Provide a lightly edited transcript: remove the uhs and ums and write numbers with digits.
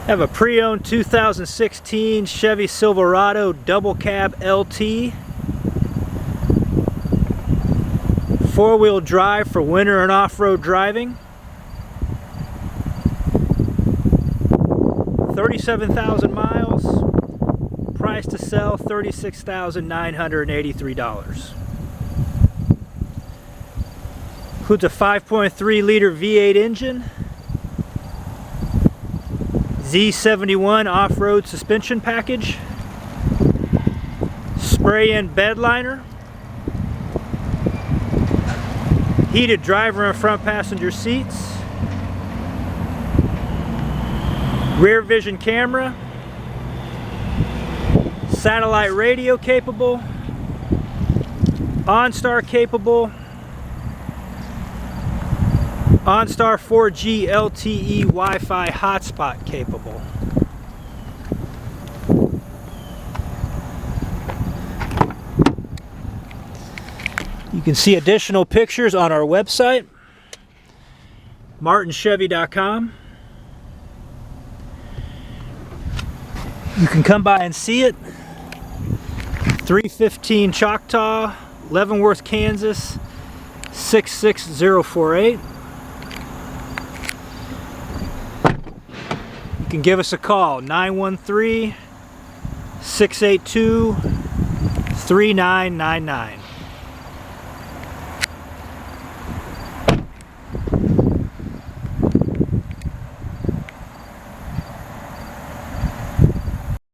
Have a pre-owned 2016 Chevy Silverado double cab LT. Four-wheel drive for winter and off-road driving. 37,000 miles. Price to sell $36,983. Includes a 5.3 liter V8 engine. Z71 off-road suspension package, spray-in bed liner, heated driver and front passenger seats, rear vision camera, satellite radio capable, OnStar capable, OnStar 4G LTE Wi-Fi hotspot capable. You can see additional pictures on our website, martinchevy.com. You can come by and see it. 315 Choctaw, Leavenworth, Kansas 66048. You can give us a call, 913-682-3999.